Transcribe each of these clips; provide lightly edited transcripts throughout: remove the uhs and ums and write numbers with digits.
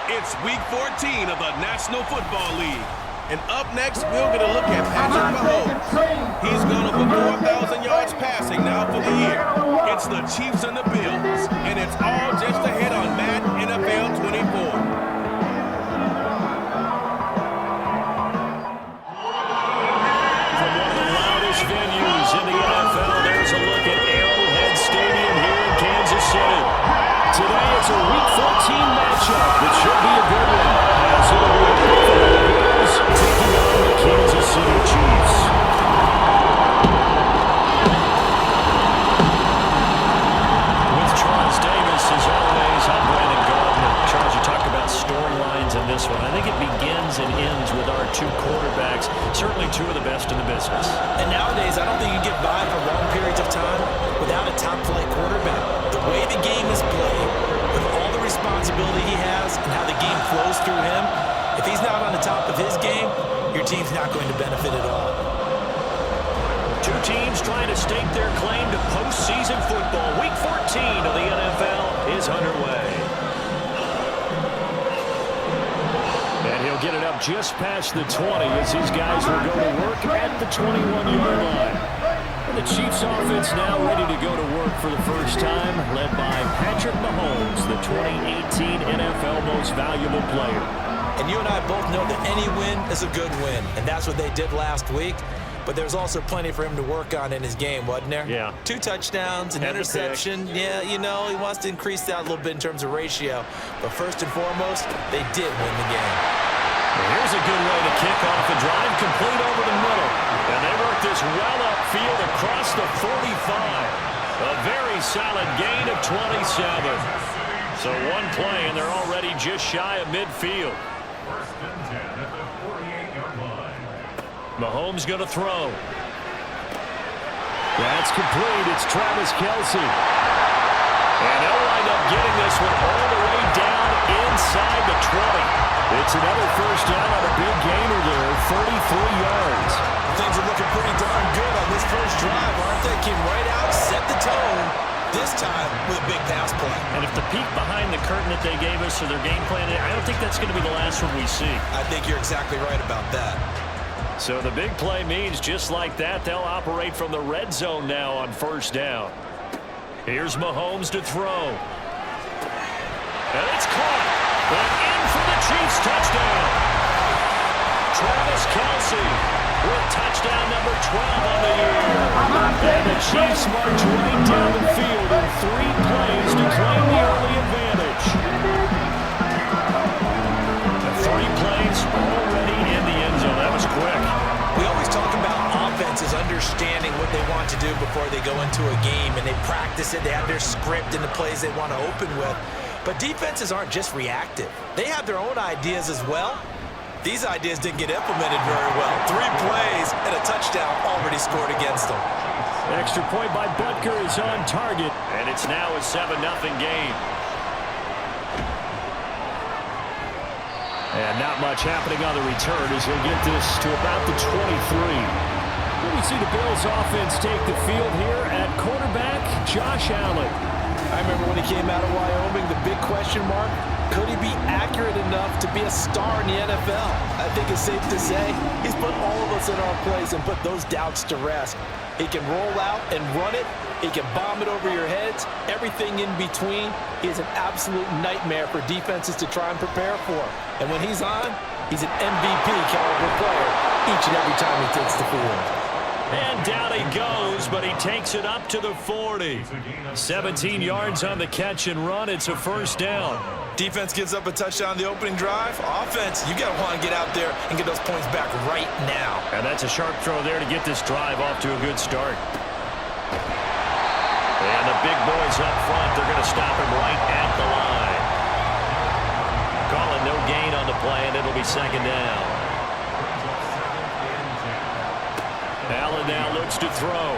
It's Week 14 of the National Football League. And up next, we'll get a look at Patrick Mahomes. He's gone over 4,000 yards passing now for the year. It's the Chiefs and the Bills, and it's all just ahead on Madden NFL 24. Venues in the NFL. There's a look at Arrowhead Stadium here in Kansas City. Today it's a Week 14 matchup that should be a good one, as it'll be the Buffalo Bills taking on the Kansas City Chiefs. With Charles Davis, as always, I'm Brandon Gardner. Charles, you talked about storylines in this one. I think it begins and ends with our two quarterbacks, certainly two of the best in the business. And nowadays, I don't think you can get by for long periods of time without a top-flight quarterback. The way the game is played, with all the responsibility he has and how the game flows through him, if he's not on the top of his game, your team's not going to benefit at all. Two teams trying to stake their claim to postseason football. Week 14 of the NFL is underway. And he'll get it up just past the 20 as these guys will go to work at the 21-yard line. And the Chiefs offense now ready to go to work for the first time, led by Patrick Mahomes, the 2018 NFL Most Valuable Player. And you and I both know that any win is a good win, and that's what they did last week. But there's also plenty for him to work on in his game, wasn't there? Yeah. 2 touchdowns, an interception. Yeah, you know, he wants to increase that a little bit in terms of ratio. But first and foremost, they did win the game. Here's a good way to kick off the drive, complete over the middle. And they work this well upfield across the 45. A very solid gain of 27. So one play, and they're already just shy of midfield. Mahomes going to throw. That's complete. It's Travis Kelce. And they'll wind up getting this one all the way down inside the 20. It's another first down on a big gainer there, 33 yards. Things are looking pretty darn good on this first drive, aren't they? Came right out, set the tone, this time with a big pass play. And if the peek behind the curtain that they gave us or their game plan, I don't think that's going to be the last one we see. I think you're exactly right about that. So the big play means just like that, they'll operate from the red zone now on first down. Here's Mahomes to throw. And it's caught. And in for the Chiefs touchdown. Travis Kelce with touchdown number 12 on the year. And the Chiefs march right down the field in 3 plays to claim the early advantage. The 3 plays already in the end zone. That was quick. We always talk about offenses understanding what they want to do before they go into a game, and they practice it. They have their script and the plays they want to open with. But defenses aren't just reactive. They have their own ideas as well. These ideas didn't get implemented very well. 3 plays and a touchdown already scored against them. Extra point by Butker is on target, and it's now a 7-0 game. And not much happening on the return as they get this to about the 23. We see the Bills offense take the field here at quarterback Josh Allen. I remember when he came out of Wyoming, the big question mark, could he be accurate enough to be a star in the NFL? I think it's safe to say he's put all of us in our place and put those doubts to rest. He can roll out and run it. He can bomb it over your heads. Everything in between. He's an absolute nightmare for defenses to try and prepare for. And when he's on, he's an MVP caliber player each and every time he takes the field. And down he goes, but he takes it up to the 40. 17 yards on the catch and run. It's a first down. Defense gives up a touchdown on the opening drive. Offense, you got to want to get out there and get those points back right now. And that's a sharp throw there to get this drive off to a good start. And the big boys up front, they're going to stop him right at the line. Calling no gain on the play, and it'll be second down. Allen now looks to throw.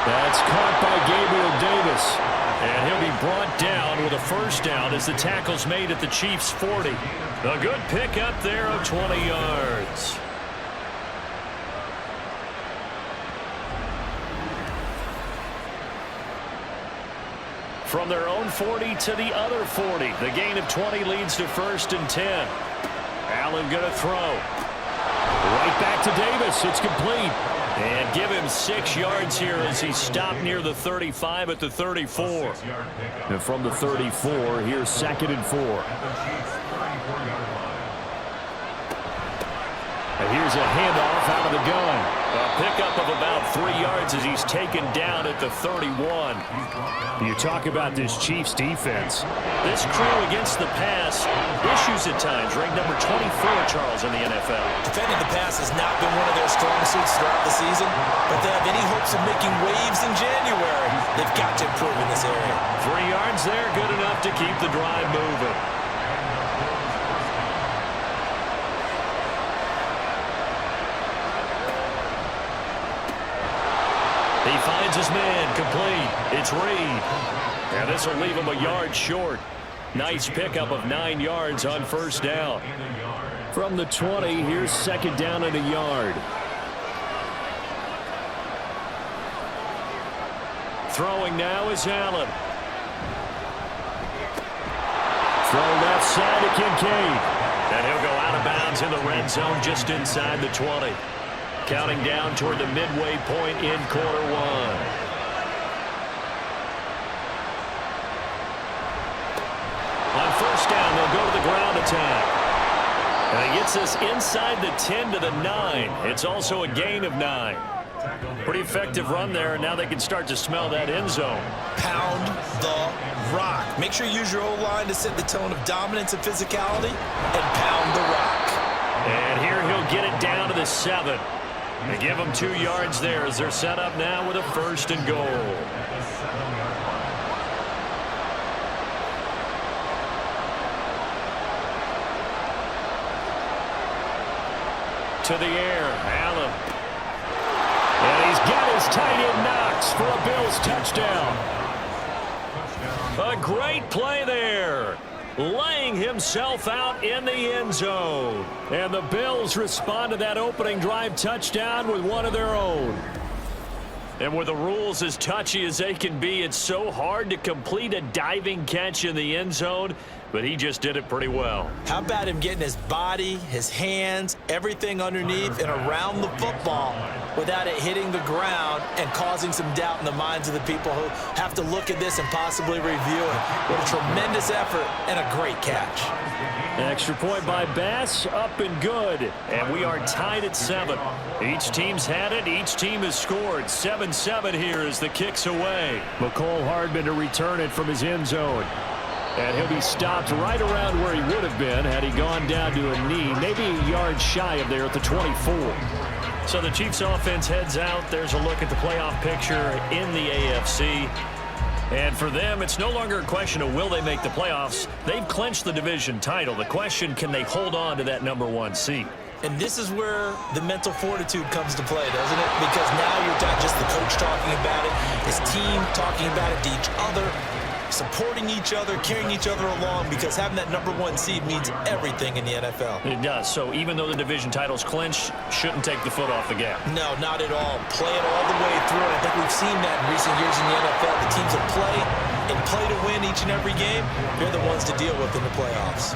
That's caught by Gabriel Davis. And he'll be brought down with a first down as the tackle's made at the Chiefs' 40. A good pickup there of 20 yards. From their own 40 to the other 40. The gain of 20 leads to 1st and 10. Allen going to throw. Right back to Davis. It's complete. And give him 6 yards here as he stopped near the 35 at the 34. And from the 34, here's 2nd and 4. And here's a handoff out of the gun. A pickup of about 3 yards as he's taken down at the 31. You talk about this Chiefs defense. This crew against the pass, issues at times, ranked number 24, Charles, in the NFL. Defending the pass has not been one of their strong suits throughout the season, but they have any hopes of making waves in January, they've got to improve in this area. 3 yards there, good enough to keep the drive moving. He finds his man, complete. It's Reed. And this will leave him a yard short. Nice pickup of 9 yards on 1st down. From the 20, here's 2nd down and a yard. Throwing now is Allen. Throw left side to Kincaid. And he'll go out of bounds in the red zone just inside the 20. Counting down toward the midway point in quarter 1. On 1st down, they'll go to the ground attack. And he gets this inside the 10 to the 9. It's also a gain of 9. Pretty effective run there, and now they can start to smell that end zone. Pound the rock. Make sure you use your O-line to set the tone of dominance and physicality, and pound the rock. And here he'll get it down to the 7. They give them 2 yards there as they're set up now with a 1st and goal. To the air, Allen. And he's got his tight end Knox for a Bills touchdown. A great play there. Laying himself out in the end zone. And the Bills respond to that opening drive touchdown with one of their own. And with the rules as touchy as they can be, it's so hard to complete a diving catch in the end zone, but he just did it pretty well. How about him getting his body, his hands, everything underneath and around the football without it hitting the ground and causing some doubt in the minds of the people who have to look at this and possibly review it. What a tremendous effort and a great catch. An extra point by Bass, up and good. And we are tied at 7. Each team's had it. Each team has scored. 7-7 here as the kick's away. McCole Hardman to return it from his end zone. And he'll be stopped right around where he would have been had he gone down to a knee, maybe a yard shy of there at the 24. So the Chiefs offense heads out. There's a look at the playoff picture in the AFC. And for them, it's no longer a question of will they make the playoffs. They've clinched the division title. The question, can they hold on to that #1 seed? And this is where the mental fortitude comes to play, doesn't it? Because now you're not just the coach talking about it, his team talking about it to each other, supporting each other, carrying each other along, because having that #1 seed means everything in the NFL. It does. So even though the division title's clinched, shouldn't take the foot off the gas. No, not at all. Play it all the way through. And I think we've seen that in recent years in the NFL. The teams that play and play to win each and every game, they're the ones to deal with in the playoffs.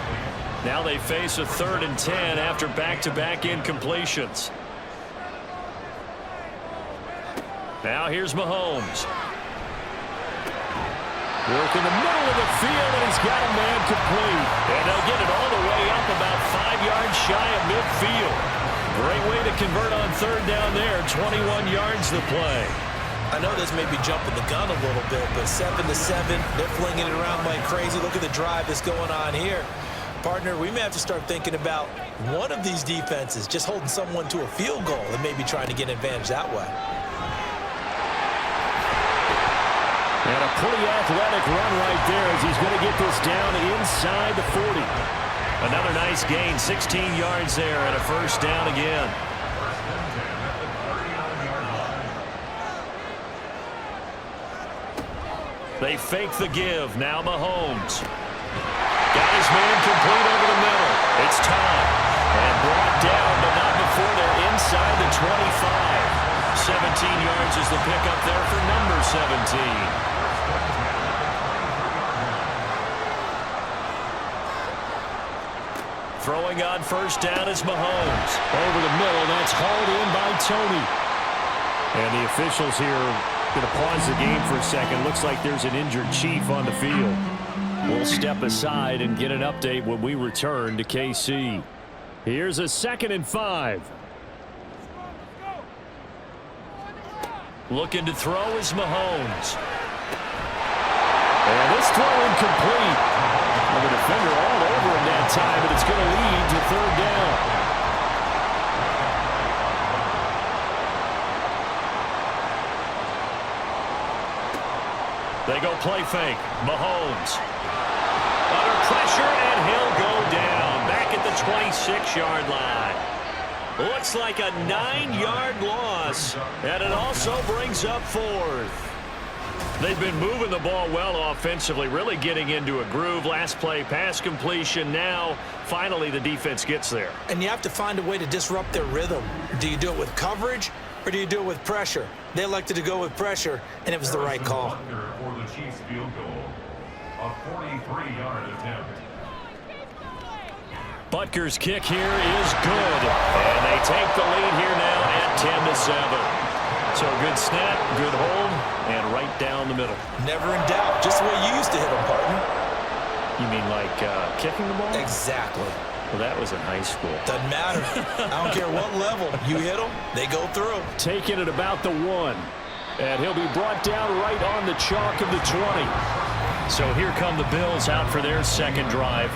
Now they face a 3rd and 10 after back-to-back incompletions. Now here's Mahomes. Work in the middle of the field, and he's got a man complete. And they'll get it all the way up about 5 yards shy of midfield. Great way to convert on 3rd down there. 21 yards to play. I know this may be jumping the gun a little bit, but 7-7, they're flinging it around like crazy. Look at the drive that's going on here. Partner, we may have to start thinking about one of these defenses just holding someone to a field goal and maybe trying to get an advantage that way. And a pretty athletic run right there as he's going to get this down inside the 40. Another nice gain, 16 yards there and a 1st down again. They fake the give. Now Mahomes. Got his man complete over the middle. It's time. And brought down, but not before they're inside the 25. 17 yards is the pickup there for number 17. Throwing on first down is Mahomes. Over the middle, that's hauled in by Tony. And the officials here going to pause the game for a second. Looks like there's an injured Chief on the field. We'll step aside and get an update when we return to KC. Here's a 2nd and 5. Looking to throw is Mahomes. And this throw incomplete. And the defender all over him that time, and it's going to lead to 3rd down. They go play fake. Mahomes. Under pressure, and he'll go down. Back at the 26-yard line. Looks like a 9-yard loss. And it also brings up 4th. They've been moving the ball well offensively, really getting into a groove. Last play, pass completion. Now, finally, the defense gets there. And you have to find a way to disrupt their rhythm. Do you do it with coverage, or do you do it with pressure? They elected to go with pressure, and it was the right call. For the Chiefs field goal, a 43-yard attempt. Butker's kick here is good. And they take the lead here now at 10-7. So good snap, good hold, and right down the middle. Never in doubt. Just the way you used to hit them, partner. You mean like kicking the ball? Exactly. Well, that was in high school. Doesn't matter. I don't care what level. You hit them, they go through. Taking it about the 1. And he'll be brought down right on the chalk of the 20. So here come the Bills out for their 2nd drive.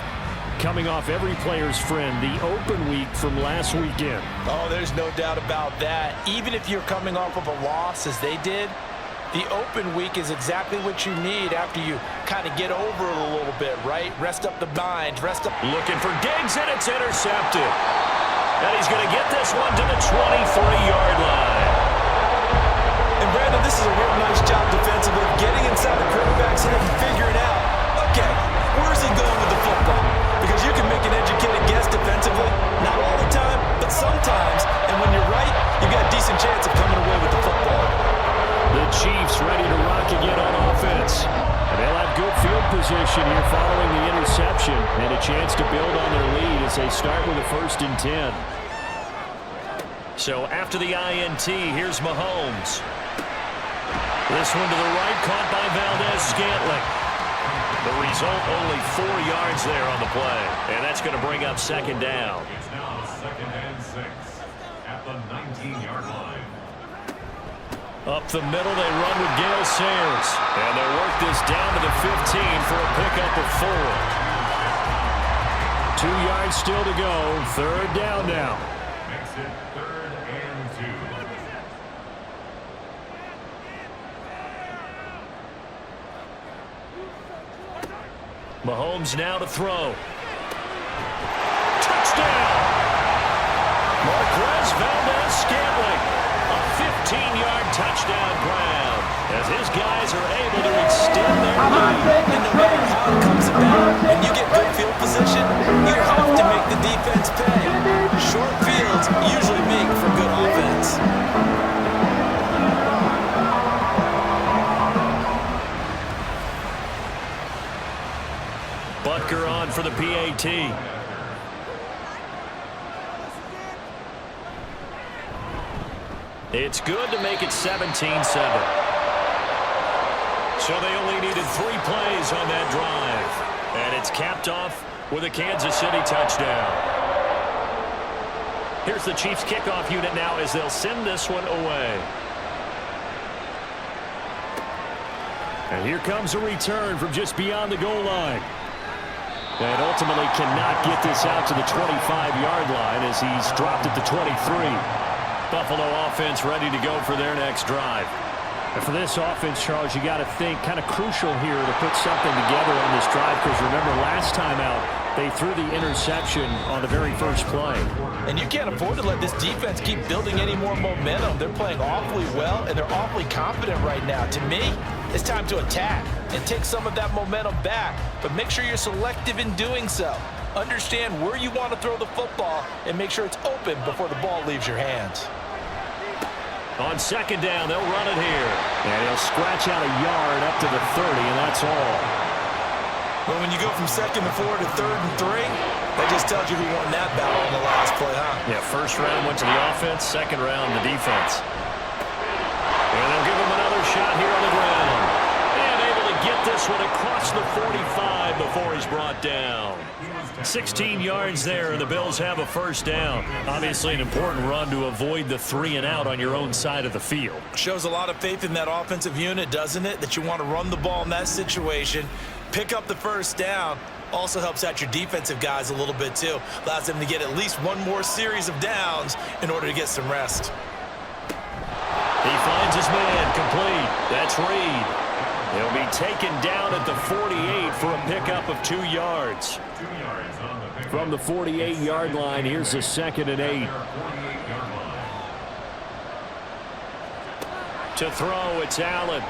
Coming off every player's friend, the open week from last weekend. Oh, there's no doubt about that. Even if you're coming off of a loss, as they did, the open week is exactly what you need after you kind of get over it a little bit, right? Rest up the mind, rest up. Looking for Diggs, and it's intercepted. And he's going to get this one to the 23-yard line. And Brandon, this is a real nice job defensively, getting inside the quarterbacks and then figuring out, okay, where's he going with the football? Because you can make an educated guess defensively, not all the time, but sometimes. And when you're right, you've got a decent chance of coming away with the football. The Chiefs ready to rock again on offense. And they'll have good field position here following the interception and a chance to build on their lead as they start with a 1st and 10. So after the INT, here's Mahomes. This one to the right, caught by Valdez-Scantling. The result, only 4 yards there on the play. And that's going to bring up 2nd down. It's now 2nd and 6 at the 19-yard line. Up the middle, they run with Gale Sayers. And they'll work this down to the 15 for a pickup of 4. 2 yards still to go. 3rd down now. Makes it 3rd and 2. Mahomes now to throw. Touchdown! Marquez Valdez-Scantling. A 15-yard touchdown grab as his guys are able to extend their lead. And no matter how it comes about, when you get good field position, you have to make the defense pay. Short fields usually make for good offense. Butker on for the PAT. It's good to make it 17-7. So they only needed 3 plays on that drive. And it's capped off with a Kansas City touchdown. Here's the Chiefs kickoff unit now as they'll send this one away. And here comes a return from just beyond the goal line. And ultimately cannot get this out to the 25-yard line as he's dropped at the 23. Buffalo offense ready to go for their next drive. And for this offense, Charles, you got to think kind of crucial here to put something together on this drive because remember last time out they threw the interception on the very first play. And you can't afford to let this defense keep building any more momentum. They're playing awfully well, and they're awfully confident right now. To me, it's time to attack and take some of that momentum back, but make sure you're selective in doing so. Understand where you want to throw the football and make sure it's open before the ball leaves your hands. On 2nd down, they'll run it here. And he'll scratch out a yard up to the 30, and that's all. But when you go from 2nd to 4 to 3rd and 3, that just tells you who won that battle in the last play, huh? Yeah, first round went to the offense, second round the defense. And they'll give him another shot here on the ground. And able to get this one across the 45 before he's brought down. 16 yards there, and the Bills have a first down. Obviously an important run to avoid the 3 and out on your own side of the field. Shows a lot of faith in that offensive unit, doesn't it? That you want to run the ball in that situation, pick up the first down. Also helps out your defensive guys a little bit too. Allows them to get at least one more series of downs in order to get some rest. He finds his man complete. That's Reed. He'll be taken down at the 48 for a pickup of 2 yards. 2 yards on the pickup. From the 48-yard line, here's a 2nd and 8. 48-yard line. To throw, it's Allen.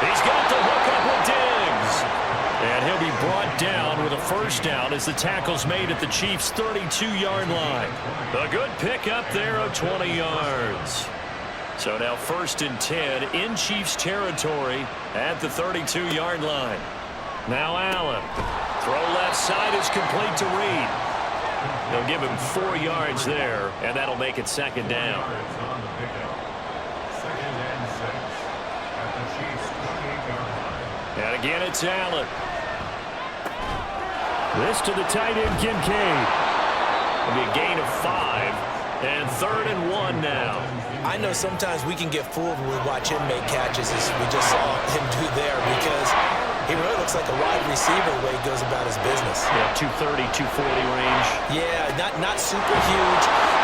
He's got the hook up with Diggs. And he'll be brought down with a first down as the tackle's made at the Chiefs' 32-yard line. A good pickup there of 20 yards. So now 1st and 10 in Chiefs territory at the 32-yard line. Now Allen. Throw left side is complete to Reed. They'll give him 4 yards there, and that'll make it 2nd down. Yards on the pickup. 2nd and 6 at the Chiefs' 28-yard line. And again, it's Allen. This to the tight end, Kincaid. It'll be a gain of 5, and 3rd and 1 now. I know sometimes we can get fooled when we watch him make catches, as we just saw him do there, because he really looks like a wide receiver the way he goes about his business. Yeah, 230, 240 range. Yeah, not super huge.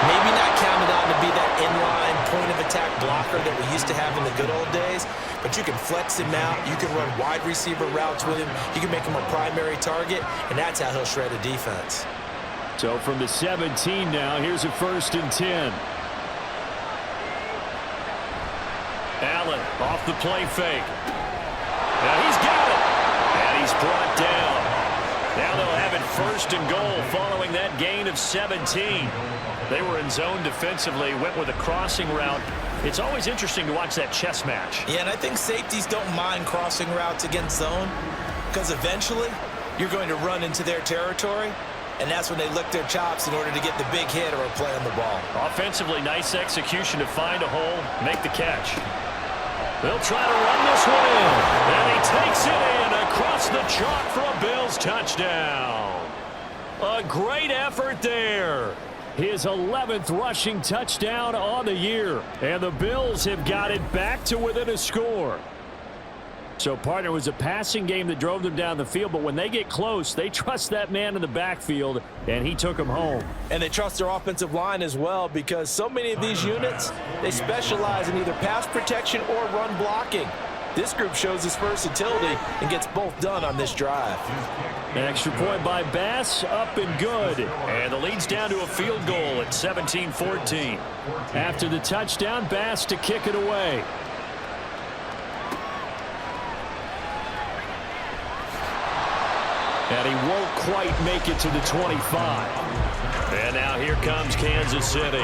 Maybe not counted on to be that inline point-of-attack blocker that we used to have in the good old days, but you can flex him out. You can run wide receiver routes with him. You can make him a primary target, and that's how he'll shred a defense. So from the 17 now, here's a 1st and 10. Allen off the play fake. Now he's got it. And he's brought down. Now they'll have it 1st and goal following that gain of 17. They were in zone defensively, went with a crossing route. It's always interesting to watch that chess match. Yeah, and I think safeties don't mind crossing routes against zone, because eventually you're going to run into their territory, and that's when they lick their chops in order to get the big hit or a play on the ball. Offensively, nice execution to find a hole, make the catch. They'll try to run this one in, and he takes it in across the chalk for a Bills touchdown. A great effort there. His 11th rushing touchdown on the year, and the Bills have got it back to within a score. So, partner, it was a passing game that drove them down the field, but when they get close, they trust that man in the backfield, and he took them home. And they trust their offensive line as well, because so many of these units, they specialize in either pass protection or run blocking. This group shows its versatility and gets both done on this drive. An extra point by Bass, up and good. And the lead's down to a field goal at 17-14. After the touchdown, Bass to kick it away. And he won't quite make it to the 25. And now here comes Kansas City.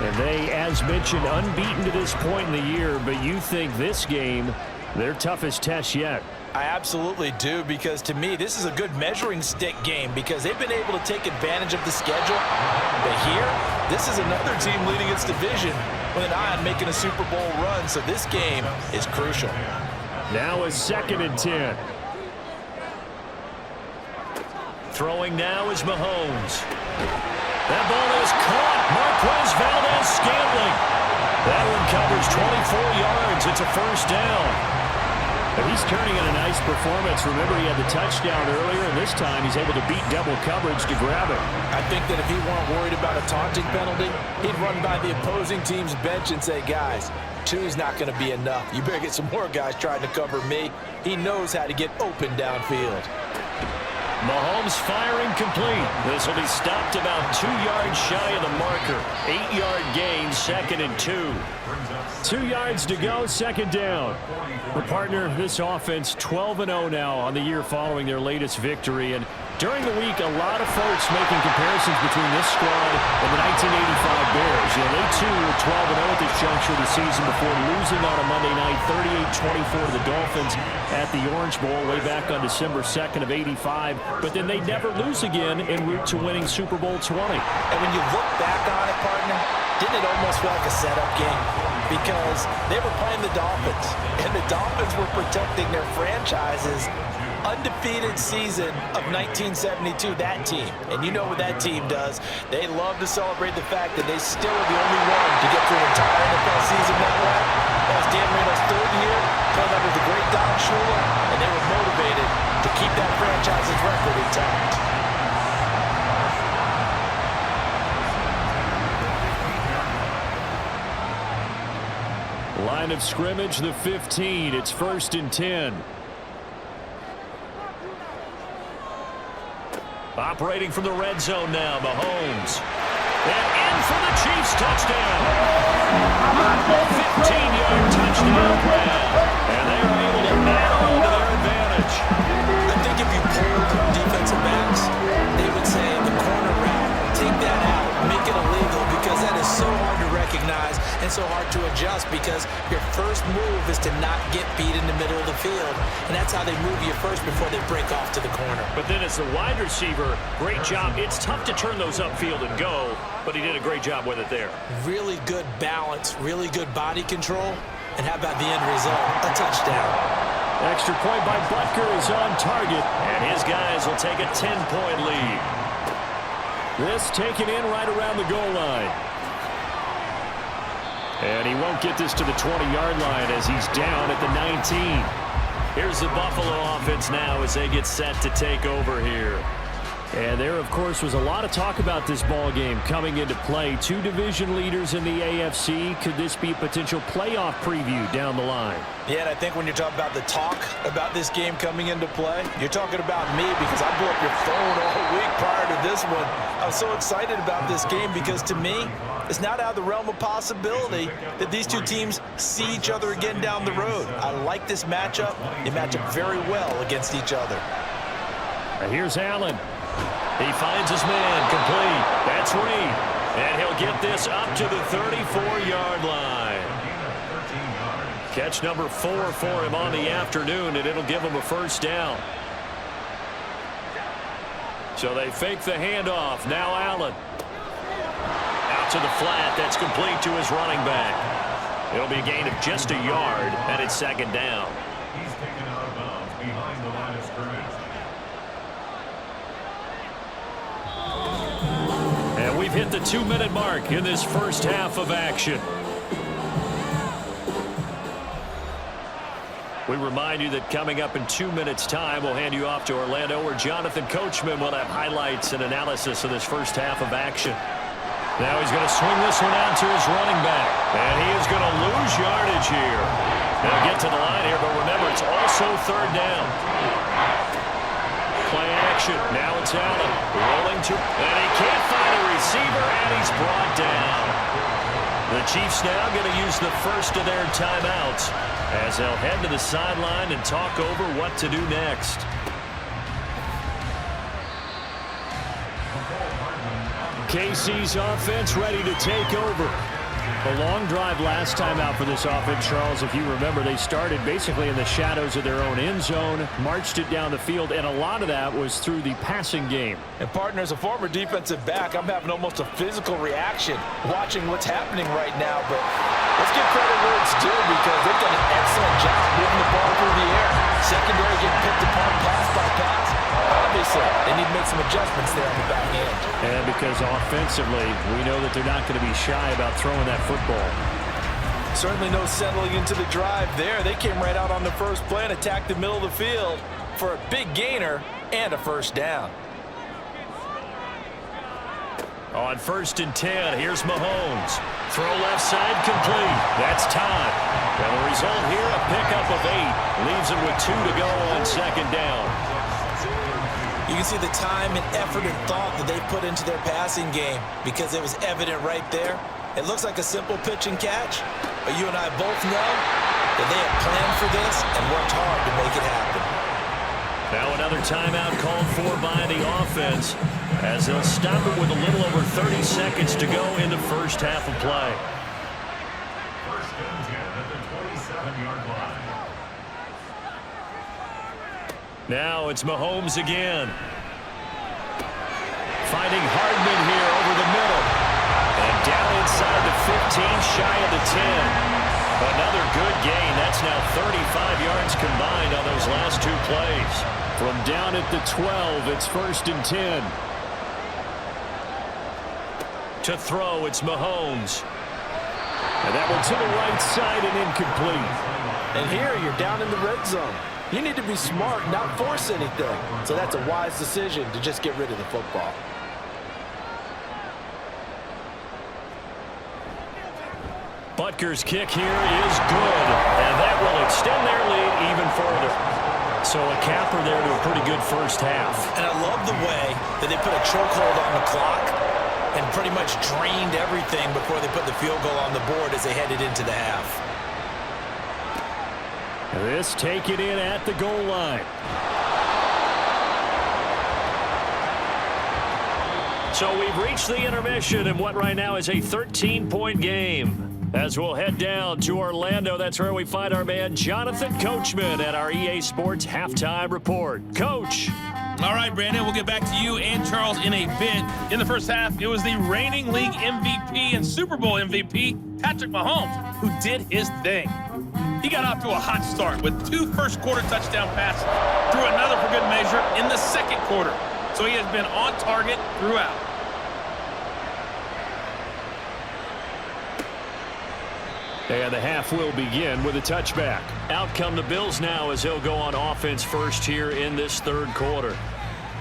And they, as mentioned, unbeaten to this point in the year, but you think this game, their toughest test yet. I absolutely do, because to me, this is a good measuring stick game, because they've been able to take advantage of the schedule. But here, this is another team leading its division with an eye on making a Super Bowl run, so this game is crucial. Now a 2nd and 10. Throwing now is Mahomes. That ball is caught. Marquez Valdez-Scantling. That one covers 24 yards. It's a first down. But he's turning in a nice performance. Remember, he had the touchdown earlier, and this time he's able to beat double coverage to grab it. I think that if he weren't worried about a taunting penalty, he'd run by the opposing team's bench and say, guys, 2 is not going to be enough. You better get some more guys trying to cover me. He knows how to get open downfield. Mahomes firing complete. This will be stopped about 2 yards shy of the marker. 8-yard gain, 2nd and 2. 2 yards to go, 2nd down. The partner, this offense 12-0 now on the year following their latest victory. And During the week, a lot of folks making comparisons between this squad and the 1985 Bears. You know, they too were 12-0 at this juncture of the season before losing on a Monday night, 38-24 to the Dolphins at the Orange Bowl way back on December 2nd of '85. But then they never lose again en route to winning Super Bowl 20. And when you look back on it, partner, didn't it almost feel like a setup game? Because they were playing the Dolphins, and the Dolphins were protecting their franchise's undefeated season of 1972, that team. And you know what that team does. They love to celebrate the fact that they still are the only one to get through an entire NFL season that way. That was Dan Marino's third year, playing under the great Don Shula, and they were motivated to keep that franchise's record intact. Line of scrimmage, the 15. It's 1st and 10. Operating from the red zone now, Mahomes. And in for the Chiefs touchdown. 15-yard touchdown grab. And they are able to add on to their advantage. I think if you polled defensive backs, they would say the corner route, take that out, make it illegal, because that is so hard to recognize and so hard to adjust, because your first move is to not get beat in the middle of the field, and that's how they move you first before they break off to the corner. But then as the wide receiver, great job. It's tough to turn those upfield and go, but he did a great job with it there. Really good balance, really good body control, and how about the end result? A touchdown. Extra point by Butker is on target, and his guys will take a 10-point lead. This taken in right around the goal line. And he won't get this to the 20-yard line as he's down at the 19. Here's the Buffalo offense now as they get set to take over here. And there, of course, was a lot of talk about this ball game coming into play. Two division leaders in the AFC. Could this be a potential playoff preview down the line? Yeah, and I think when you're talking about the talk about this game coming into play, you're talking about me, because I blew up your phone all week prior to this one. I was so excited about this game because, to me, it's not out of the realm of possibility that these two teams see each other again down the road. I like this matchup. They match up very well against each other. Here's Allen. He finds his man, complete. That's Reed. And he'll get this up to the 34-yard line. Catch number 4 for him on the afternoon, and it'll give him a first down. So they fake the handoff. Now Allen. Out to the flat. That's complete to his running back. It'll be a gain of just a yard, and it's 2nd down. He's taken out of bounds behind the line of scrimmage. And we've hit the 2-minute mark in this first half of action. We remind you that coming up in 2 minutes' time, we'll hand you off to Orlando, where Jonathan Coachman will have highlights and analysis of this first half of action. Now he's going to swing this one out to his running back. And he is going to lose yardage here. They'll get to the line here, but remember, it's also 3rd down. Play action. Now it's Allen. Rolling to, and he can't find a receiver, and he's brought down. The Chiefs now going to use the first of their timeouts as they'll head to the sideline and talk over what to do next. KC's offense ready to take over. A long drive last time out for this offense, Charles. If you remember, they started basically in the shadows of their own end zone, marched it down the field, and a lot of that was through the passing game. And, partner, as a former defensive back, I'm having almost a physical reaction watching what's happening right now. But let's give credit where it's due, because they've done an excellent job moving the ball through the air. Secondary getting picked apart pass by pass. Obviously, they need to make some adjustments there on the back end. And because offensively, we know that they're not going to be shy about throwing that football. Certainly no settling into the drive there. They came right out on the first play and attacked the middle of the field for a big gainer and a first down. On 1st and 10, here's Mahomes. Throw left side complete. That's time. And the result here, a pickup of 8. Leaves him with 2 to go on 2nd down. You can see the time and effort and thought that they put into their passing game, because it was evident right there. It looks like a simple pitch and catch, but you and I both know that they have planned for this and worked hard to make it happen. Now another timeout called for by the offense as they'll stop it with a little over 30 seconds to go in the first half of play. First and 10 at the 27-yard line. Now it's Mahomes again. Finding Hardman here over the middle. And down inside the 15, shy of the 10. Another good gain. That's now 35 yards combined on those last two plays. From down at the 12, it's first and 10. To throw, it's Mahomes. And that one to the right side and incomplete. And here you're down in the red zone. You need to be smart, not force anything. So that's a wise decision to just get rid of the football. Butker's kick here is good, and that will extend their lead even further. So a capper there to a pretty good first half. And I love the way that they put a chokehold on the clock and pretty much drained everything before they put the field goal on the board as they headed into the half. This taken in at the goal line. So we've reached the intermission in what right now is a 13-point game. As we'll head down to Orlando, that's where we find our man Jonathan Coachman at our EA Sports Halftime Report. Coach. All right, Brandon, we'll get back to you and Charles in a bit. In the first half, it was the reigning league MVP and Super Bowl MVP, Patrick Mahomes, who did his thing. He got off to a hot start with 2 first-quarter touchdown passes, threw another for good measure in the second quarter. So he has been on target throughout. And the half will begin with a touchback. Out come the Bills now as they'll go on offense first here in this third quarter.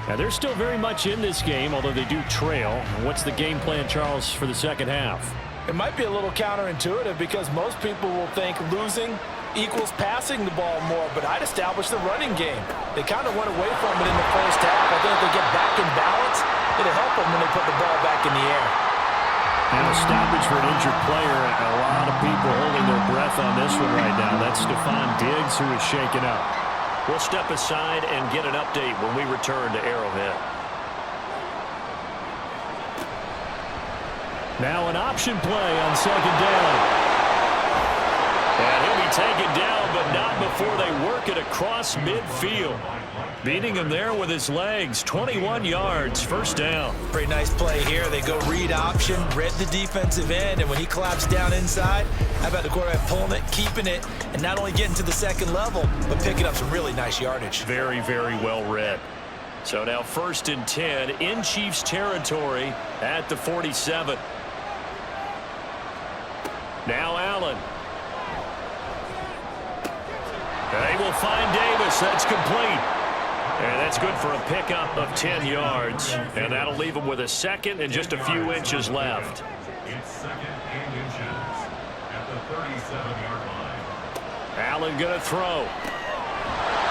Now, they're still very much in this game, although they do trail. What's the game plan, Charles, for the second half? It might be a little counterintuitive because most people will think losing equals passing the ball more, but I'd establish the running game. They kind of went away from it in the first half. I think if they get back in balance, it'll help them when they put the ball back in the air. And a stoppage for an injured player. A lot of people holding their breath on this one right now. That's Stephon Diggs, who is shaken up. We'll step aside and get an update when we return to Arrowhead. Now an option play on second down. And he'll be taken down, but not before they work it across midfield. Beating him there with his legs. 21 yards, first down. Pretty nice play here. They go read option, read the defensive end, and when he collapsed down inside, how about the quarterback pulling it, keeping it, and not only getting to the second level, but picking up some really nice yardage. Very, very well read. So now first and 10 in Chiefs territory at the 47. Now Allen. They will find Davis. That's complete. And that's good for a pickup of 10 yards. And that'll leave him with a second and just a few inches left. It's second and inches at the 37-yard line. Allen going to throw.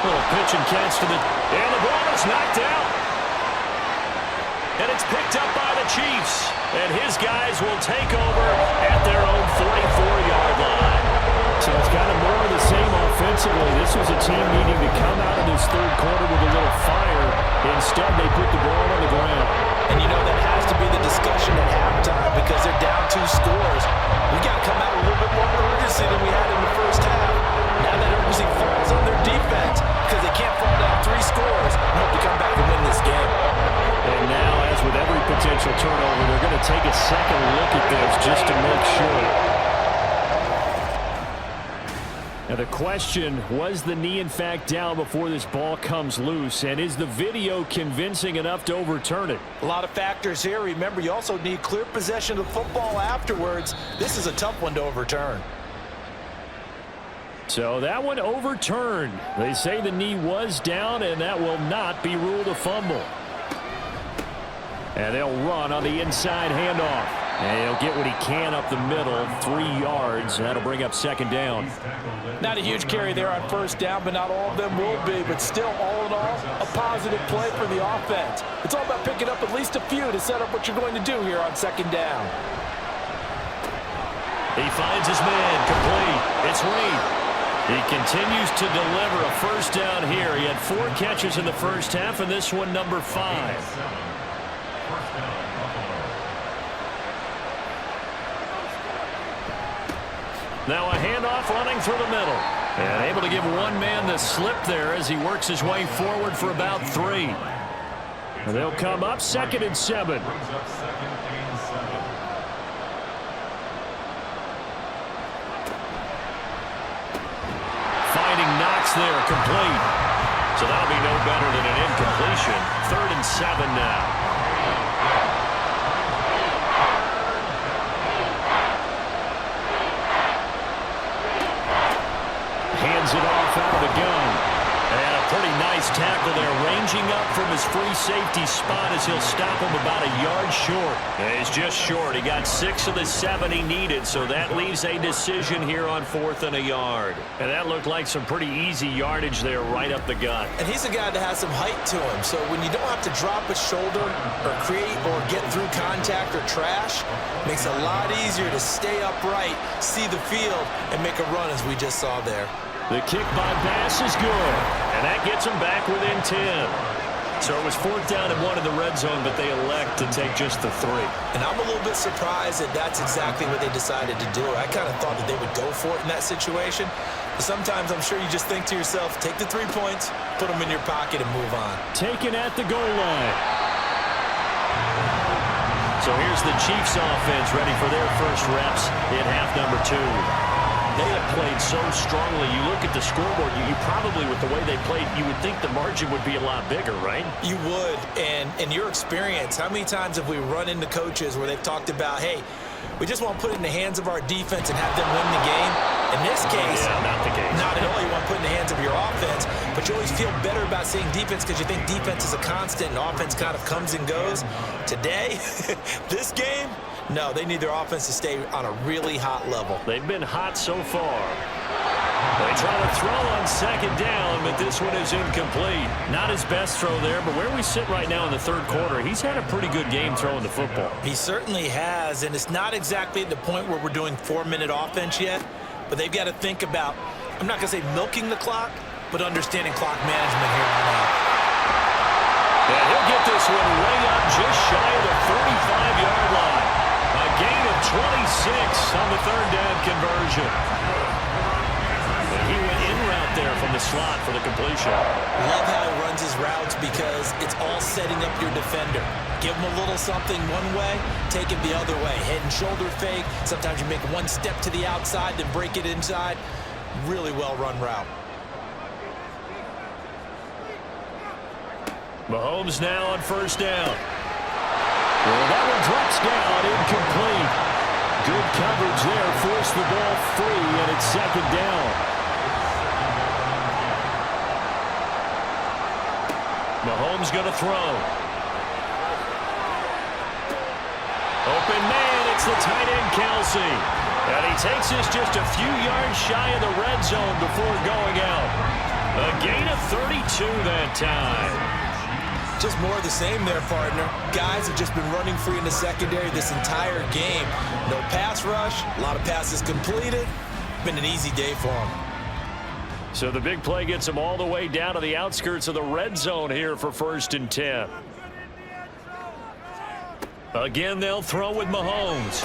Little pitch and catch to the... And the ball is knocked out. And it's picked up by the Chiefs. And his guys will take over at their own 44-yard line. So it's kind of more of the same offensively. This was a team needing to come out of this third quarter with a little fire. Instead, they put the ball on the ground. And you know that has to be the discussion at halftime because they're down 2 scores. We got to come out with a little bit more urgency than we had in the first half. Now that urgency falls on their defense because they can't fall down 3 scores and hope to come back and win this game. And now, as with every potential turnover, they're going to take a second look at this just to make sure. Now the question, was the knee in fact down before this ball comes loose? And is the video convincing enough to overturn it? A lot of factors here. Remember, you also need clear possession of the football afterwards. This is a tough one to overturn. So that one overturned. They say the knee was down, and that will not be ruled a fumble. And they'll run on the inside handoff. And he'll get what he can up the middle, 3 yards. That'll bring up second down. Not a huge carry there on first down, but not all of them will be. But still, all in all, a positive play for the offense. It's all about picking up at least a few to set up what you're going to do here on second down. He finds his man, complete. It's Reed. He continues to deliver a first down here. He had 4 catches in the first half, and this one number 5. First down, Buffalo. Now a handoff running through the middle. And able to give one man the slip there as he works his way forward for about 3. And they'll come up 2nd and 7. Brings up 2nd and 7. Finding Knox there, complete. So that'll be no better than an incompletion. 3rd and 7 now. Hands it off out of the gun. And a pretty nice tackle there, ranging up from his free safety spot as he'll stop him about a yard short. And he's just short. He got 6 of the 7 he needed, so that leaves a decision here on 4th and a yard. And that looked like some pretty easy yardage there right up the gut. And he's a guy that has some height to him, so when you don't have to drop a shoulder or create or get through contact or trash, it makes it a lot easier to stay upright, see the field, and make a run as we just saw there. The kick by Bass is good, and that gets him back within 10. So it was 4th down and 1 in the red zone, but they elect to take just the 3. And I'm a little bit surprised that that's exactly what they decided to do. I kind of thought that they would go for it in that situation. But sometimes I'm sure you just think to yourself, take the 3 points, put them in your pocket, and move on. Taken at the goal line. So here's the Chiefs offense ready for their first reps in half number 2. They have played so strongly. You look at the scoreboard, you probably, with the way they played, you would think the margin would be a lot bigger, right? You would. And in your experience, how many times have we run into coaches where they've talked about, hey, we just want to put it in the hands of our defense and have them win the game? In this case, not the case. Not at all. You want to put it in the hands of your offense, but you always feel better about seeing defense because you think defense is a constant and offense kind of comes and goes. Today, this game, no, they need their offense to stay on a really hot level. They've been hot so far. They try to throw on 2nd down, but this one is incomplete. Not his best throw there, but where we sit right now in the 3rd quarter, he's had a pretty good game throwing the football. He certainly has, and it's not exactly at the point where we're doing 4-minute offense yet, but they've got to think about, I'm not going to say milking the clock, but understanding clock management here on out. And he'll get this one way up just shy of the 45-yard line. A gain of 26 on the 3rd down conversion. And he went in route there from the slot for the completion. Love how he runs his routes because it's all setting up your defender. Give him a little something one way, take it the other way. Head and shoulder fake. Sometimes you make one step to the outside, then break it inside. Really well-run route. Mahomes now on 1st down. Well, that one drops down, incomplete. Good coverage there, forced the ball free, and it's 2nd down. Mahomes going to throw. Open man, it's the tight end, Kelsey. And he takes this just a few yards shy of the red zone before going out. A gain of 32 that time. Just more of the same there, partner. Guys have just been running free in the secondary this entire game. No pass rush, a lot of passes completed. Been an easy day for them. So the big play gets them all the way down to the outskirts of the red zone here for 1st and 10. Again, they'll throw with Mahomes.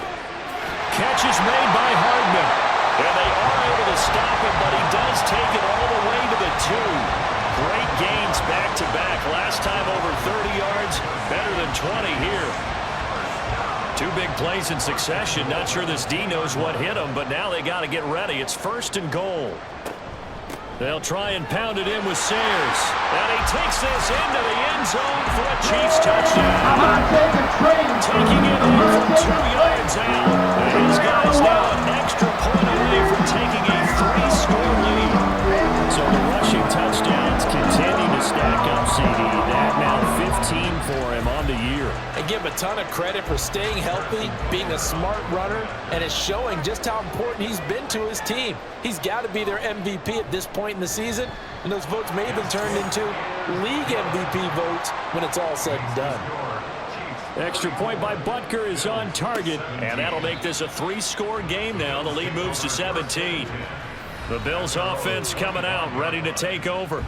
Catch is made by Hardman. And they are able to stop him, but he does take it all the way to the 2. Great gains back-to-back. Last time over 30 yards, better than 20 here. 2 big plays in succession. Not sure this D knows what hit him, but now they got to get ready. It's 1st and goal. They'll try and pound it in with Sayers. And he takes this into the end zone for a Chiefs touchdown. Taking it in from 2 yards out. And his guys now an extra point away from taking a 3-score lead. So the rushing touchdowns continue to stack up, CD. That now 15 for him on the year. I give him a ton of credit for staying healthy, being a smart runner, and it's showing just how important he's been to his team. He's got to be their MVP at this point in the season, and those votes may have been turned into league MVP votes when it's all said and done. Extra point by Butker is on target, and that'll make this a 3-score game now. The lead moves to 17. The Bills offense coming out, ready to take over.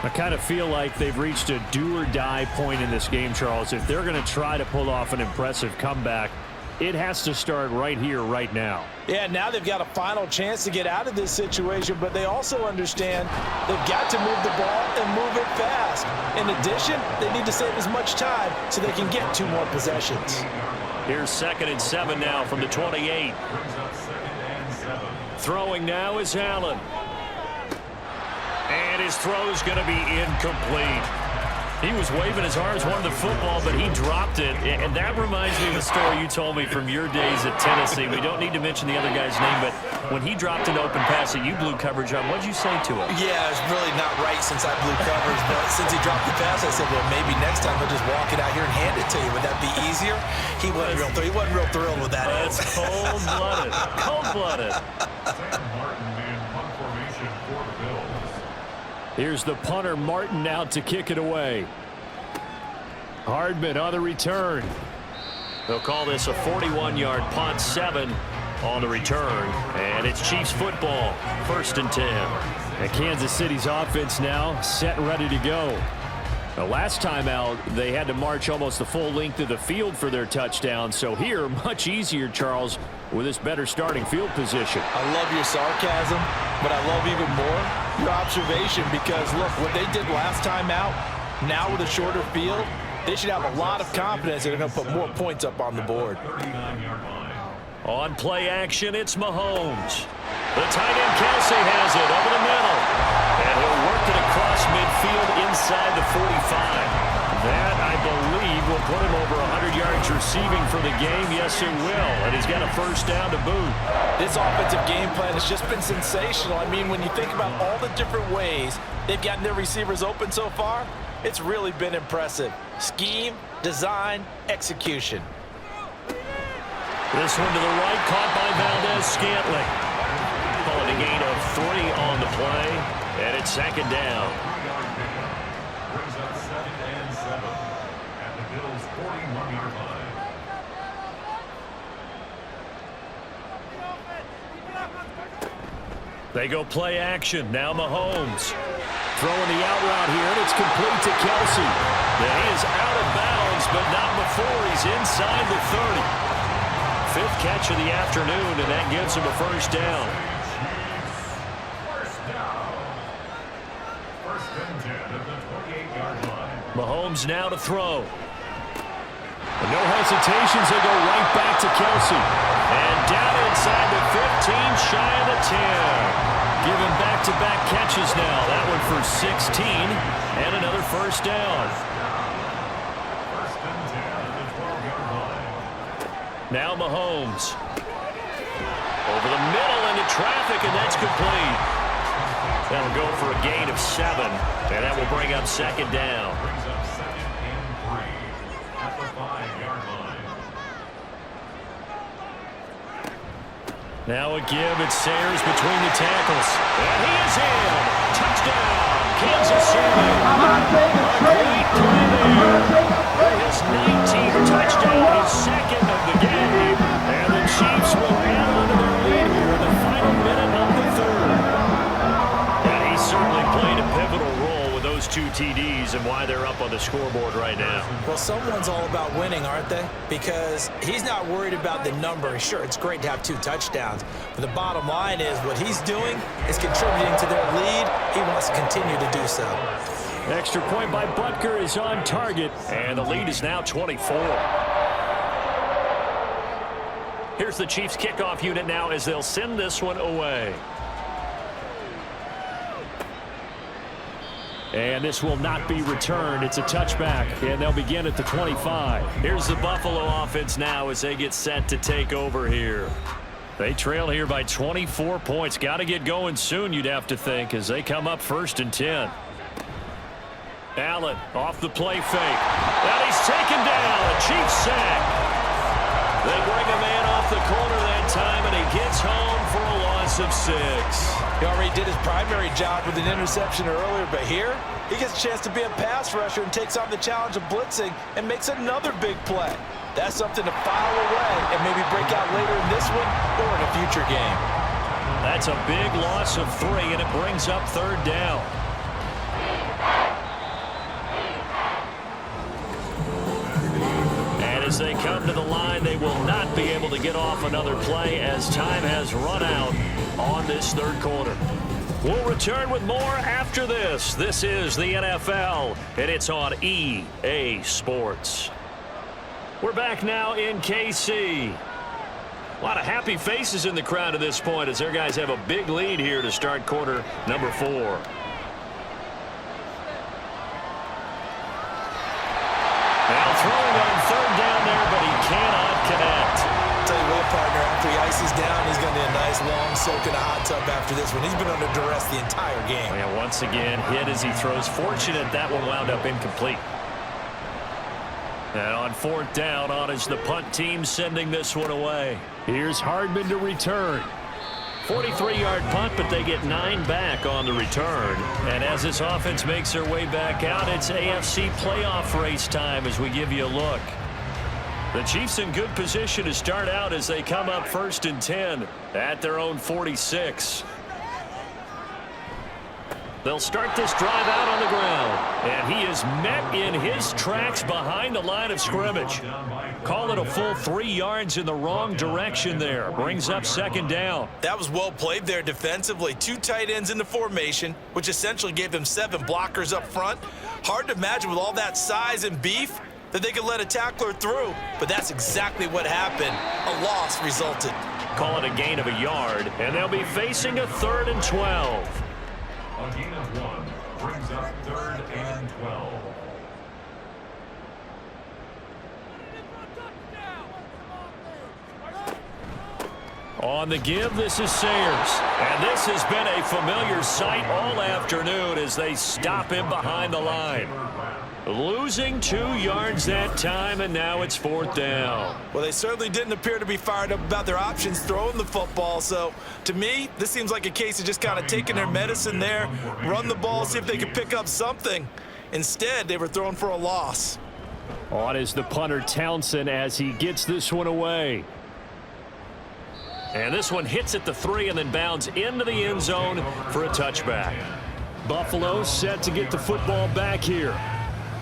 I kind of feel like they've reached a do-or-die point in this game, Charles. If they're going to try to pull off an impressive comeback, it has to start right here, right now. Yeah, now they've got a final chance to get out of this situation, but they also understand they've got to move the ball and move it fast. In addition, they need to save as much time so they can get 2 more possessions. Here's 2nd and 7 now from the 28. Throwing now is Allen. And his throw's going to be incomplete. He was waving his arms, wanted the football, but he dropped it. And that reminds me of a story you told me from your days at Tennessee. We don't need to mention the other guy's name, but when he dropped an open pass that you blew coverage on, what'd you say to him? Yeah, it's really not right since I blew coverage, but since he dropped the pass, I said, well, maybe next time he'll just walk it out here and hand it to you. Would that be easier? He wasn't real thrilled with that. That's cold-blooded. Cold-blooded. Sam Martin in punt formation for the Bills. Here's the punter, Martin, out to kick it away. Hardman on the return. They'll call this a 41-yard punt, 7 on the return. And it's Chiefs football, 1st and 10. And Kansas City's offense now set and ready to go. The last time out, they had to march almost the full length of the field for their touchdown. So here, much easier, Charles, with this better starting field position. I love your sarcasm, but I love even more your observation because, look, what they did last time out, now with a shorter field, they should have a lot of confidence they're going to put more points up on the board. On play action, it's Mahomes. The tight end Kelsey has it over the middle. And he'll work it across midfield inside the 45. That, I believe, will put him over 100 yards receiving for the game. Yes, it will. And he's got a 1st down to boot. This offensive game plan has just been sensational. I mean, when you think about all the different ways they've gotten their receivers open so far, it's really been impressive. Scheme, design, execution. This one to the right, caught by Valdez-Scantling. Calling a gain of 3 on the play, and it's 2nd down. Brings up 2nd and 7 at the Bills' 41-yard line. They go play action. Now Mahomes. Throwing the out route here, and it's complete to Kelsey. Then he is out of bounds, but not before he's inside the 30. 5th catch of the afternoon, and that gives him a 1st down. First down. 1st and 10 at the 28-yard line. Mahomes now to throw. No hesitations, they go right back to Kelsey. And down inside the 15, shy of the 10. Giving back-to-back catches now. That one for 16, and another 1st down. 1st and 10 at the 12-yard line. Now Mahomes. Over the middle into traffic, and that's complete. That'll go for a gain of 7, and that will bring up 2nd down. Brings up 2nd and 3 at the 5-yard line. Now a give. It's Sayers between the tackles. And he is in. Touchdown, Kansas City. A great play there. His 19th touchdown, his 2nd of the game. And the Chiefs will add on to their lead here in the final minute of the 3rd. And he certainly played a pivotal role with those 2 TDs and why they're up on the scoreboard right now. Well, someone's all about winning, aren't they? Because he's not worried about the number. Sure, it's great to have 2 touchdowns, but the bottom line is what he's doing is contributing to their lead. He wants to continue to do so. Extra point by Butker is on target. And the lead is now 24. Here's the Chiefs kickoff unit now as they'll send this one away. And this will not be returned. It's a touchback, and they'll begin at the 25. Here's the Buffalo offense now as they get set to take over here. They trail here by 24 points. Got to get going soon, you'd have to think, as they come up 1st and 10. Allen off the play fake. And he's taken down. A Chiefs sack. They bring a man off the corner that time, and he gets home for a loss of 6. He already did his primary job with an interception earlier, but here he gets a chance to be a pass rusher and takes on the challenge of blitzing and makes another big play. That's something to file away and maybe break out later in this one or in a future game. That's a big loss of 3, and it brings up 3rd down. And as they come to the line, they will not be able to get off another play as time has run out on this 3rd quarter. We'll return with more after this. This is the NFL, and it's on EA Sports. We're back now in KC. A lot of happy faces in the crowd at this point as their guys have a big lead here to start quarter number 4. Now throwing on 3rd down there, but he cannot connect. Tell you what, partner, after he ices down, he's going to need a nice long soak in a hot tub after this one. He's been under duress the entire game. And once again, hit as he throws. Fortunate that one wound up incomplete. And on 4th down, on is the punt team sending this one away. Here's Hardman to return. 43-yard punt, but they get 9 back on the return. And as this offense makes their way back out, it's AFC playoff race time as we give you a look. The Chiefs in good position to start out as they come up 1st and 10 at their own 46. They'll start this drive out on the ground. And he is met in his tracks behind the line of scrimmage. Call it a full 3 yards in the wrong direction there. Brings up 2nd down. That was well played there defensively. 2 tight ends in the formation, which essentially gave them 7 blockers up front. Hard to imagine with all that size and beef that they could let a tackler through. But that's exactly what happened. A loss resulted. Call it a gain of a yard. And they'll be facing a 3rd and 12. A gain of 1 brings up 3rd and 12. On the give, this is Sayers. And this has been a familiar sight all afternoon as they stop him behind the line. Losing 2 yards that time, and now it's 4th down. Well, they certainly didn't appear to be fired up about their options throwing the football. So, to me, this seems like a case of just kind of taking their medicine there, run the ball, see if they can pick up something. Instead, they were throwing for a loss. On is the punter Townsend as he gets this one away. And this one hits at the 3 and then bounds into the end zone for a touchback. Buffalo set to get the football back here.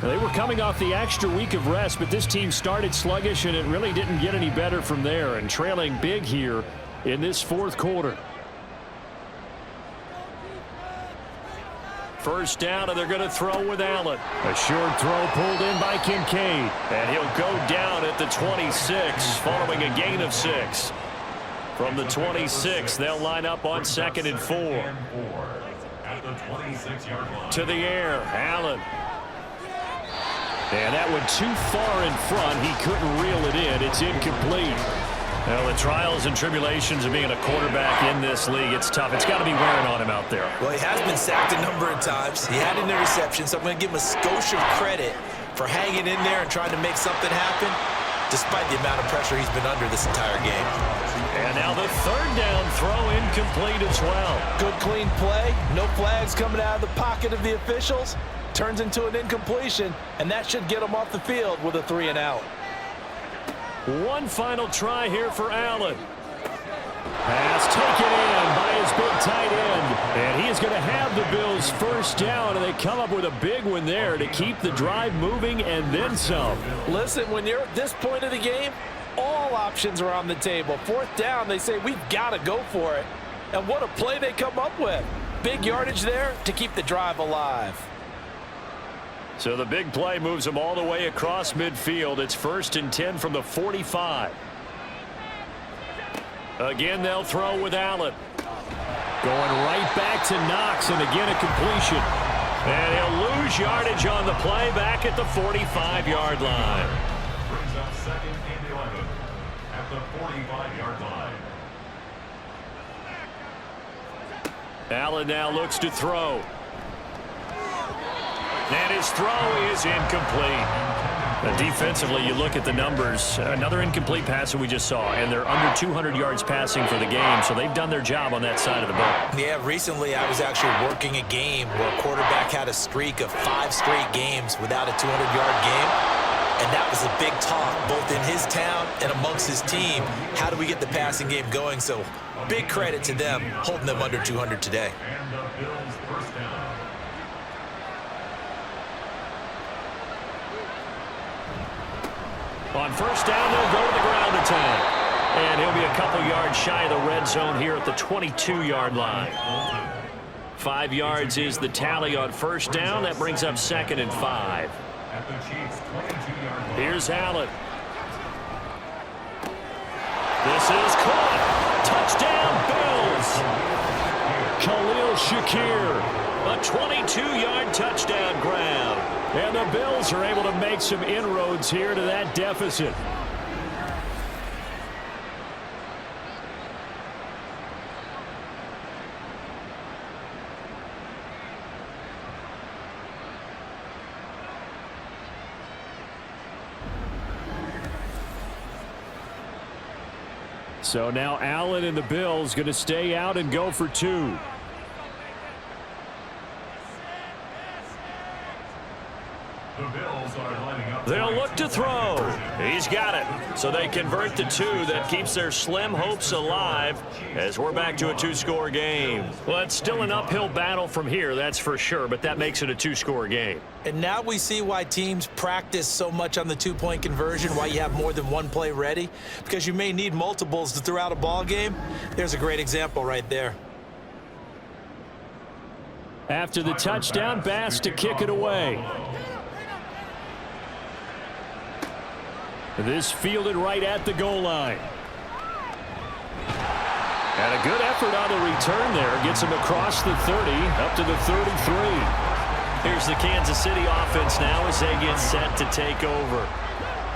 They were coming off the extra week of rest, but this team started sluggish, and it really didn't get any better from there, and trailing big here in this 4th quarter. 1st down, and they're going to throw with Allen. A short throw pulled in by Kincaid. And he'll go down at the 26, following a gain of 6. From the 26, they'll line up on 2nd and 4. At the 26-yard line. To the air, Allen. And that one too far in front. He couldn't reel it in. It's incomplete. Well, the trials and tribulations of being a quarterback in this league, it's tough. It's got to be wearing on him out there. Well, he has been sacked a number of times. He had an interception, so I'm going to give him a skosh of credit for hanging in there and trying to make something happen, despite the amount of pressure he's been under this entire game. And now the 3rd down throw incomplete as well. Good, clean play. No flags coming out of the pocket of the officials. Turns into an incompletion, and that should get him off the field with a 3 and out. One final try here for Allen. Pass taken in by his big tight end. And he is going to have the Bills 1st down, and they come up with a big one there to keep the drive moving and then some. Listen, when you're at this point of the game, all options are on the table. 4th down, they say, we've got to go for it. And what a play they come up with. Big yardage there to keep the drive alive. So the big play moves them all the way across midfield. It's 1st and 10 from the 45. Again, they'll throw with Allen. Going right back to Knox, and again a completion. And he'll lose yardage on the play back at the 45-yard line. Brings up 2nd and 11 at the 45-yard line. Allen now looks to throw. And his throw is incomplete. Defensively, you look at the numbers. Another incomplete pass that we just saw, and they're under 200 yards passing for the game, so they've done their job on that side of the ball. Yeah, recently I was actually working a game where a quarterback had a streak of 5 straight games without a 200-yard game. And that was a big talk, both in his town and amongst his team. How do we get the passing game going? So big credit to them, holding them under 200 today. And the Bills first down. On first down, they'll go to the ground attack. And he'll be a couple yards shy of the red zone here at the 22-yard line. 5 yards is the tally on first down. That brings up 2nd and 5. At the Chiefs' 22-yard line. Here's Allen. This is caught. Touchdown, Bills. Khalil Shakir. A 22-yard touchdown grab. And the Bills are able to make some inroads here to that deficit. So now Allen and the Bills going to stay out and go for 2. The Bills are lining up. They'll look to throw. He's got it. So they convert the 2. That keeps their slim hopes alive as we're back to a 2-score game. Well, it's still an uphill battle from here, that's for sure, but that makes it a 2-score game. And now we see why teams practice so much on the 2-point conversion, why you have more than one play ready, because you may need multiples to throw out a ball game. There's a great example right there. After the touchdown, Bass to kick it away. This fielded right at the goal line. And a good effort on the return there. Gets him across the 30, up to the 33. Here's the Kansas City offense now as they get set to take over.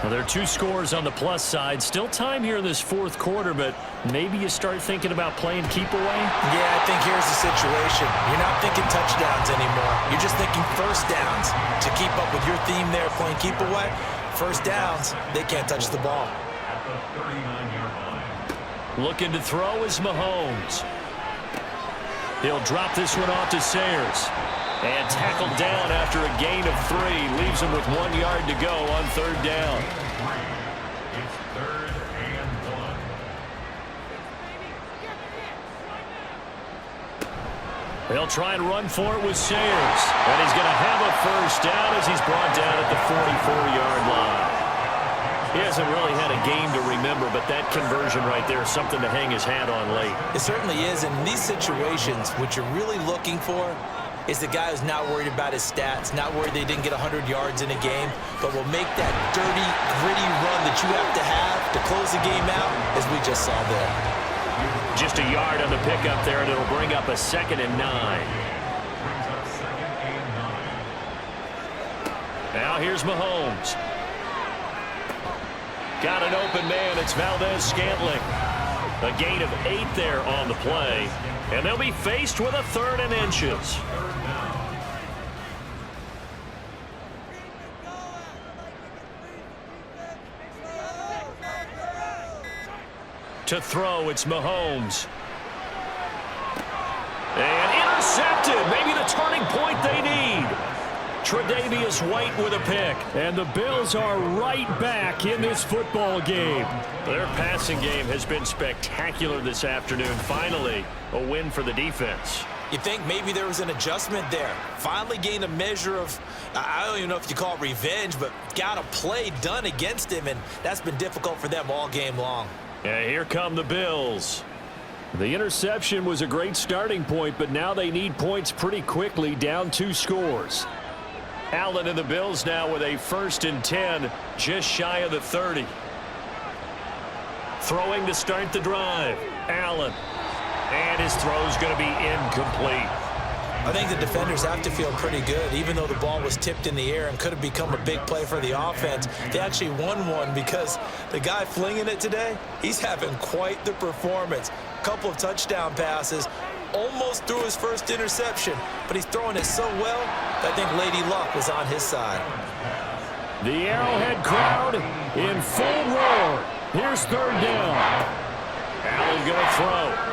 Well, there are 2 scores on the plus side. Still time here in this 4th quarter, but maybe you start thinking about playing keep away? Yeah, I think here's the situation. You're not thinking touchdowns anymore. You're just thinking first downs. To keep up with your theme there, playing keep away, first downs, they can't touch the ball. At the 39-yard line. Looking to throw is Mahomes. He'll drop this one off to Sayers. And tackled down after a gain of 3. Leaves him with 1 yard to go on 3rd down. It's 3rd and 1. They'll try and run for it with Sayers. And he's going to have a first down as he's brought down at the 44-yard line. He hasn't really had a game to remember, but that conversion right there is something to hang his hat on late. It certainly is. In these situations, what you're really looking for is the guy who's not worried about his stats, not worried they didn't get 100 yards in a game, but will make that dirty, gritty run that you have to close the game out, as we just saw there. Just a yard on the pickup there, and it'll bring up a 2nd and 9. Brings up 2nd and 9. Now here's Mahomes. Got an open man. It's Valdez-Scantling. A gain of 8 there on the play, and they'll be faced with a 3rd and inches. To throw, it's Mahomes. And intercepted. Maybe the turning point they need. Tre'Davious White with a pick. And the Bills are right back in this football game. Their passing game has been spectacular this afternoon. Finally, a win for the defense. You think maybe there was an adjustment there. Finally gained a measure of, I don't even know if you call it revenge, but got a play done against him, and that's been difficult for them all game long. And here come the Bills. The interception was a great starting point, but now they need points pretty quickly, down 2 scores. Allen and the Bills now with a 1st and 10, just shy of the 30. Throwing to start the drive. Allen. And his throw's going to be incomplete. I think the defenders have to feel pretty good, even though the ball was tipped in the air and could have become a big play for the offense. They actually won one because the guy flinging it today, he's having quite the performance. Couple of touchdown passes, almost threw his first interception, but he's throwing it so well that I think Lady Luck was on his side. The Arrowhead crowd in full roar. Here's 3rd down. Allen going to throw.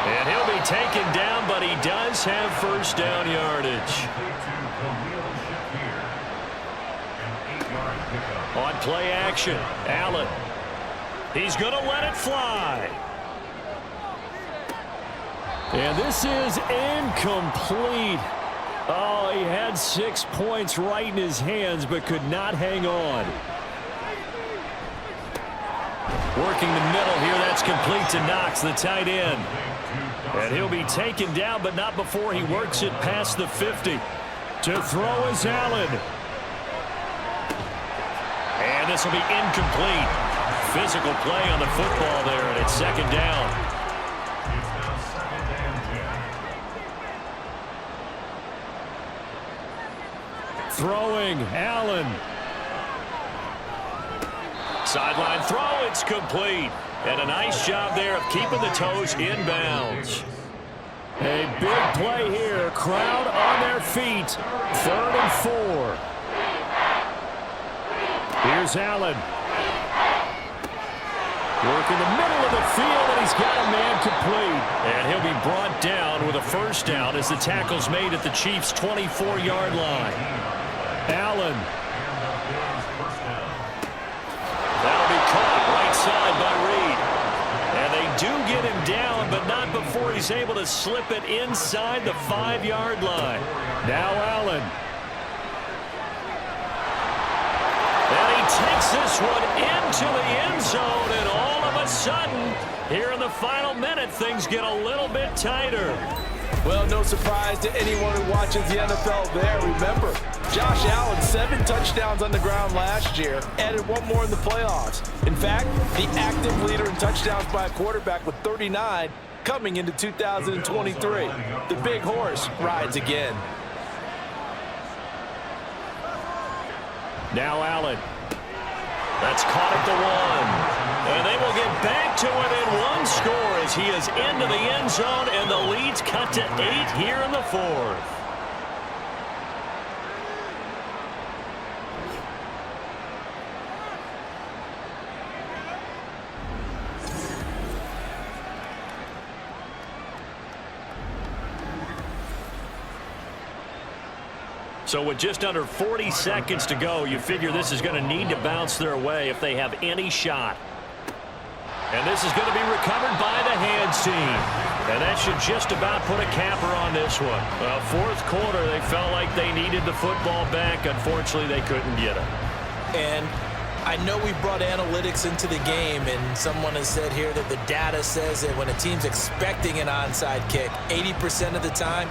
And he'll be taken down, but he does have first down yardage. To Khalil Shakir. An 8-yard On play action, Allen. He's going to let it fly. And this is incomplete. Oh, he had 6 points right in his hands, but could not hang on. Working the middle here, that's complete to Knox, the tight end. And he'll be taken down, but not before he works it past the 50. To throw is Allen. And this will be incomplete. Physical play on the football there, and it's second down. It's now second and 10. Throwing, Allen. Sideline throw, it's complete. And a nice job there of keeping the toes in bounds. A big play here. Crowd on their feet. 3rd and 4. Here's Allen. Working the middle of the field, and he's got a man complete. And he'll be brought down with a first down as the tackle's made at the Chiefs' 24-yard line. Allen. That'll be caught right side by Reed. And they do get him down, but not before he's able to slip it inside the 5-yard line. Now Allen. And he takes this one into the end zone, and all of a sudden, here in the final minute, things get a little bit tighter. Well, no surprise to anyone who watches the NFL there. Remember, Josh Allen, 7 touchdowns on the ground last year, added 1 more in the playoffs. In fact, the active leader in touchdowns by a quarterback with 39 coming into 2023. The big horse rides again. Now Allen. That's caught at the 1. And they will get back to within 1 score as he is into the end zone, and the lead's cut to 8 here in the 4th. So with just under 40 seconds to go, you figure this is going to need to bounce their way if they have any shot. And this is going to be recovered by the hands team. And that should just about put a capper on this one. Well, 4th quarter, they felt like they needed the football back. Unfortunately, they couldn't get it. And I know we brought analytics into the game, and someone has said here that the data says that when a team's expecting an onside kick, 80% of the time,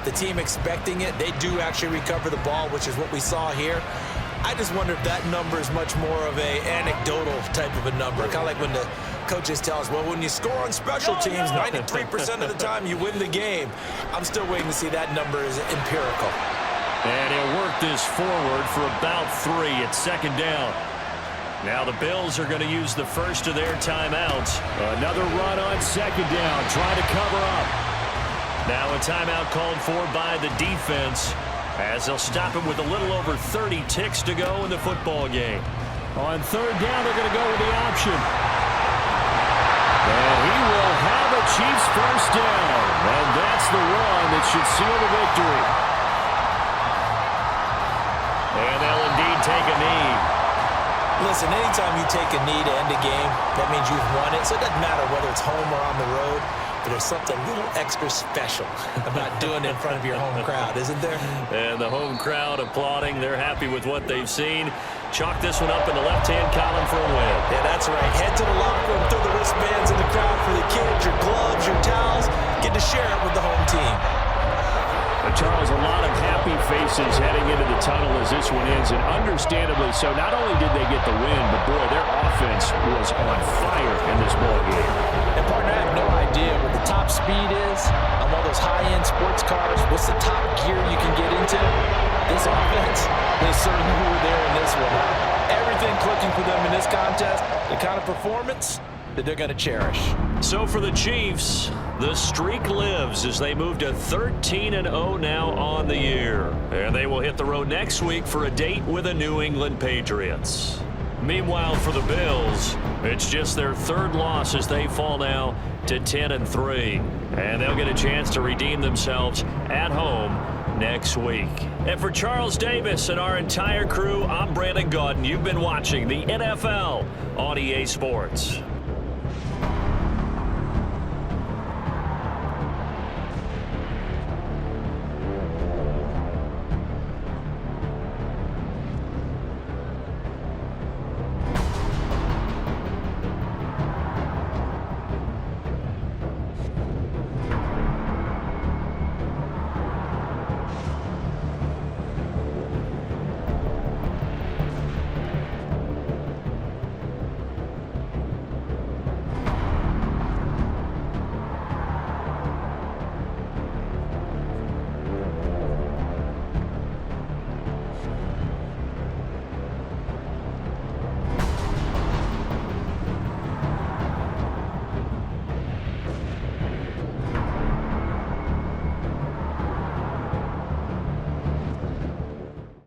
the team expecting it, they do actually recover the ball, which is what we saw here. I just wonder if that number is much more of a anecdotal type of a number. Kind of like when the coaches tell us, well, when you score on special teams, 93% of the time you win the game. I'm still waiting to see that number is empirical. And he'll work this forward for about 3 at second down. Now the Bills are going to use the first of their timeouts. Another run on second down, trying to cover up. Now a timeout called for by the defense, as they'll stop it with a little over 30 ticks to go in the football game. On third down, they're going to go with the option. And he will have a Chiefs first down. And that's the one that should seal the victory. And they'll indeed take a knee. Listen, anytime you take a knee to end a game, that means you've won it. So it doesn't matter whether it's home or on the road. But there's something a little extra special about doing it in front of your home crowd, isn't there? And the home crowd applauding. They're happy with what they've seen. Chalk this one up in the left-hand column for a win. Yeah, that's right. Head to the locker room, throw the wristbands in the crowd for the kids, your gloves, your towels. Get to share it with the home team. Charles, a lot of happy faces heading into the tunnel as this one ends, and understandably so. Not only did they get the win, but boy, their offense was on fire in this ball game. And partner, I have no idea what the top speed is on one of those high-end sports cars. What's the top gear you can get into? This offense, they certainly were there in this one. Everything clicking for them in this contest, the kind of performance that they're going to cherish. So for the Chiefs, the streak lives as they move to 13-0 now on the year. And they will hit the road next week for a date with the New England Patriots. Meanwhile, for the Bills, it's just their 3rd loss as they fall now to 10-3. And they'll get a chance to redeem themselves at home next week. And for Charles Davis and our entire crew, I'm Brandon Gaudin. You've been watching the NFL on EA Sports.